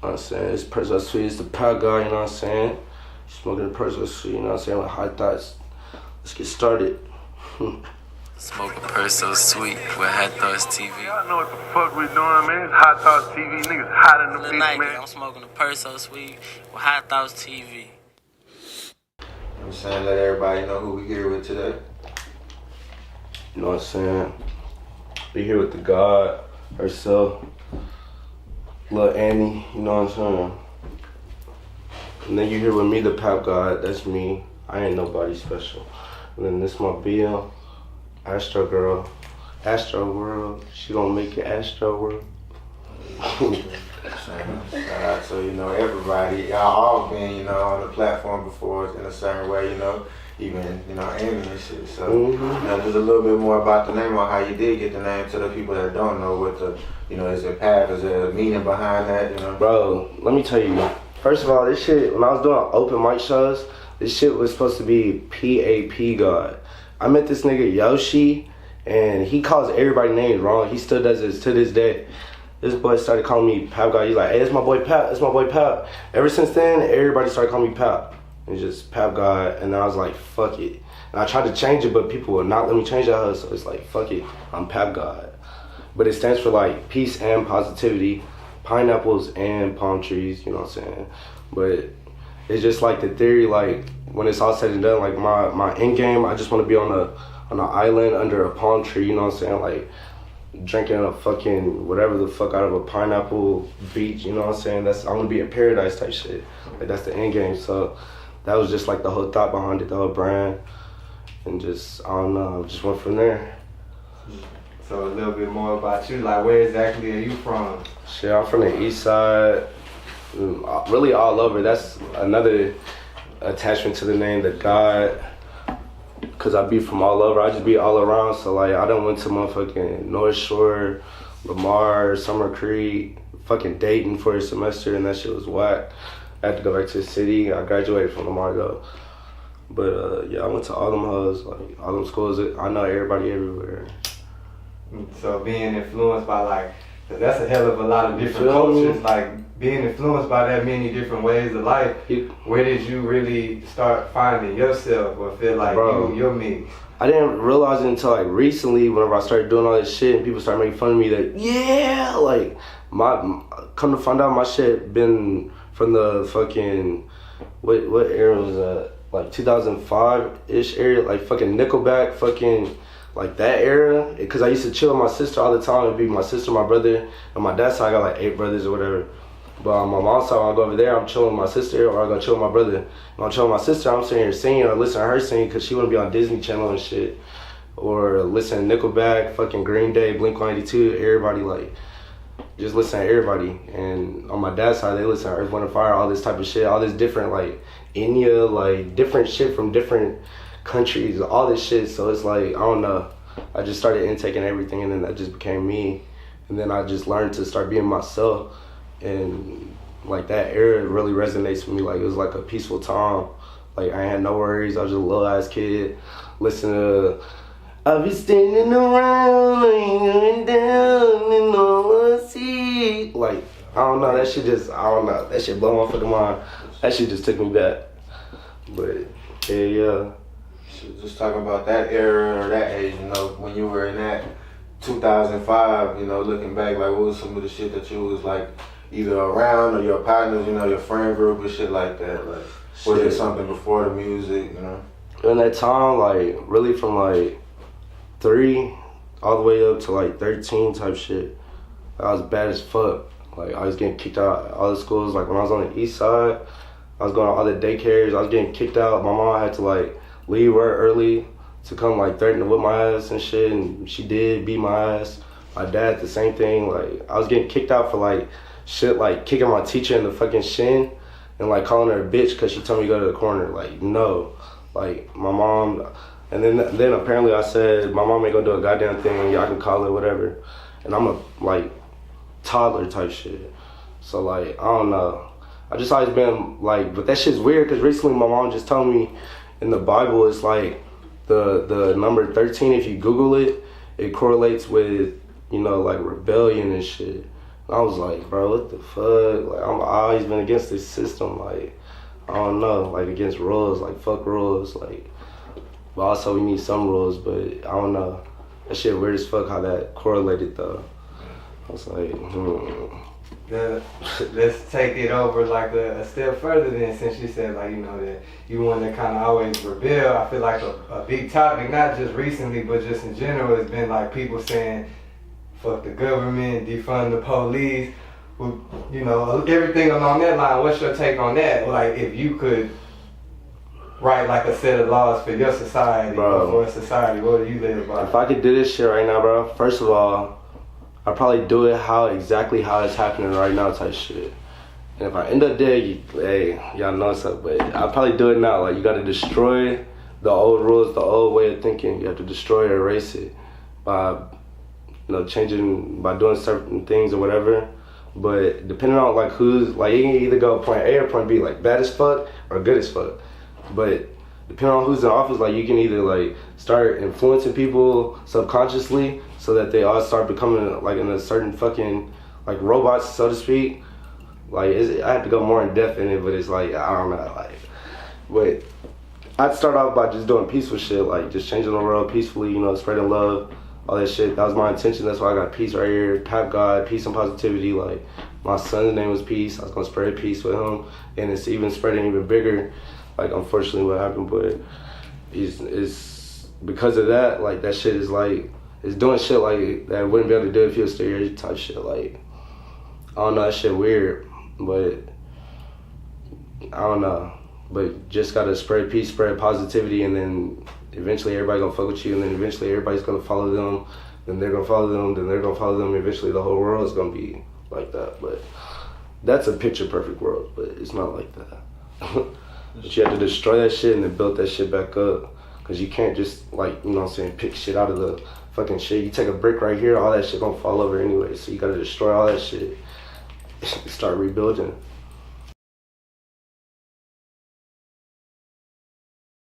know what I'm saying? It's Perso Sweet, it's the Pap God, you know what I'm saying? Smoking the Perso Sweet, you know what I'm saying? With high thoughts. Let's get started. Smoking Perso Sweet with Hot Thoughts TV. Y'all know what the fuck we doing, man. It's Hot Thoughts TV. Niggas hot in the bitch, man. I'm smoking the Perso Sweet with Hot Thoughts TV. I'm saying, let everybody know who we here with today. You know what I'm saying? We here with the God herself, Lil Annie, you know what I'm saying? And then you here with me, the Pap God, that's me. I ain't nobody special. And then this my Bill, Astro Girl, Astro World. She gonna make it Astro World. Shout out to, everybody. Y'all all been, on the platform before in a certain way, even, aiming and shit. So, just a little bit more about the name on how you did get the name to the people that don't know what the, is it path, is there a meaning behind that, Bro, let me tell you. First of all, this shit, when I was doing open mic shows, this shit was supposed to be Pap God. I met this nigga Yoshi, and he calls everybody's names wrong. He still does this to this day. This boy started calling me Pap God. He's like, hey, it's my boy Pap, it's my boy Pap. Ever since then, everybody started calling me Pap. It's just Pap God, and I was like, fuck it. And I tried to change it, but people would not let me change that, so it's like, fuck it, I'm Pap God. But it stands for like peace and positivity, pineapples and palm trees, you know what I'm saying? But it's just like the theory, like when it's all said and done, like my end game, I just want to be on an island under a palm tree, you know what I'm saying? Like drinking a fucking whatever the fuck out of a pineapple beach, you know what I'm saying? I want to be in paradise type shit. Like that's the end game. So that was just like the whole thought behind it, the whole brand. And just, I don't know, just went from there. So a little bit more about you, like where exactly are you from? Shit, I'm from the east side, really all over. That's another attachment to the name, the God, because I be from all over. I just be all around, so like I done went to motherfucking North Shore, Lamar, Summer Creek, fucking Dayton for a semester, and that shit was whack. I had to go back to the city. I graduated from Lamar though. But yeah, I went to all them hoes, like all them schools. I know everybody everywhere. So being influenced by like, cause that's a hell of a lot of different cultures, like being influenced by that many different ways of life, where did you really start finding yourself or feel like you're me? I didn't realize it until like recently whenever I started doing all this shit and people started making fun of me that, yeah, like come to find out my shit been from the fucking, what era was that? Like 2005-ish area, like fucking Nickelback, fucking like that era. Cause I used to chill with my sister all the time. It'd be my sister, my brother, and my dad's side I got like 8 brothers or whatever. But on my mom's side, when I go over there, I'm chilling with my sister or I go chill with my brother. When I'm chilling with my sister, I'm sitting here singing or listening to her sing cause she wanna be on Disney Channel and shit. Or listen to Nickelback, fucking Green Day, Blink-182, everybody like, just listen to everybody. And on my dad's side, they listen to Earth, Wind & Fire, all this type of shit, all this different like India, like different shit from different countries, all this shit. So it's like, I don't know, I just started intaking everything and then that just became me. And then I just learned to start being myself. And like that era really resonates with me. Like it was like a peaceful time. Like I ain't had no worries. I was just a little ass kid listening to I'll be standing around, going down, and all I see. Like, I don't know, that shit just, I don't know, that shit blew my fucking mind. That shit just took me back. But, yeah. Just talking about that era or that age, when you were in that 2005, looking back, like what was some of the shit that you was like either around or your partners, your friend group or shit like that? Like, was it something before the music, In that time, like, really from like 3 all the way up to like 13 type shit. I was bad as fuck. Like I was getting kicked out of all the schools. Like when I was on the east side, I was going to all the daycares. I was getting kicked out. My mom had to like leave work early to come like threaten to whip my ass and shit. And she did beat my ass. My dad, the same thing. Like I was getting kicked out for like shit, like kicking my teacher in the fucking shin and like calling her a bitch because she told me to go to the corner. Like no, like my mom. And then apparently I said, my mom ain't gonna do a goddamn thing, y'all can call it whatever. And I'm a like toddler type shit. So like, I don't know. I just always been like, but that shit's weird because recently my mom just told me in the Bible it's like the number 13, if you Google it, it correlates with, like rebellion and shit. I was like, bro, what the fuck? Like, I've always been against this system. Like, I don't know, like against rules, like fuck rules, like. But also we need some rules, but I don't know. That shit weird as fuck how that correlated though. I was like, Let's take it over like a step further then, since you said like, you know, that you want to kind of always rebel. I feel like a big topic, not just recently, but just in general, has been like people saying, fuck the government, defund the police, you know, everything along that line. What's your take on that? Like, if you could write like a set of laws for your society, bro, or for a society, what do you live by? If I could do this shit right now, bro, first of all, I'd probably do it exactly how it's happening right now type shit. And if I end up dead, hey, y'all know what's up, but I'll probably do it now. Like, you gotta destroy the old rules, the old way of thinking. You have to destroy or erase it by, you know, changing, by doing certain things or whatever. But depending on like who's, like, you can either go point A or point B, like bad as fuck or good as fuck. But depending on who's in office, like, you can either like start influencing people subconsciously so that they all start becoming like in a certain fucking like robots, so to speak. Like, I have to go more in depth in it, but it's like, I don't know, like. But I'd start off by just doing peaceful shit, like just changing the world peacefully, you know, spreading love, all that shit. That was my intention. That's why I got peace right here. Pap God, peace and positivity. Like, my son's name was Peace. I was gonna spread peace with him, and it's even spreading even bigger. Like, unfortunately, what happened, but it's because of that. Like, that shit is like, it's doing shit like that I wouldn't be able to do if you was still here type shit. Like, I don't know, that shit weird, but I don't know. But just gotta spread peace, spread positivity, and then eventually everybody gonna fuck with you, and then eventually everybody's gonna follow them, then they're gonna follow them, then they're gonna follow them. Eventually the whole world is gonna be like that. But that's a picture perfect world, but it's not like that. But you have to destroy that shit and then build that shit back up. Cause you can't just, like, you know what I'm saying, pick shit out of the fucking shit. You take a brick right here, all that shit gonna fall over anyway. So you gotta destroy all that shit, start rebuilding.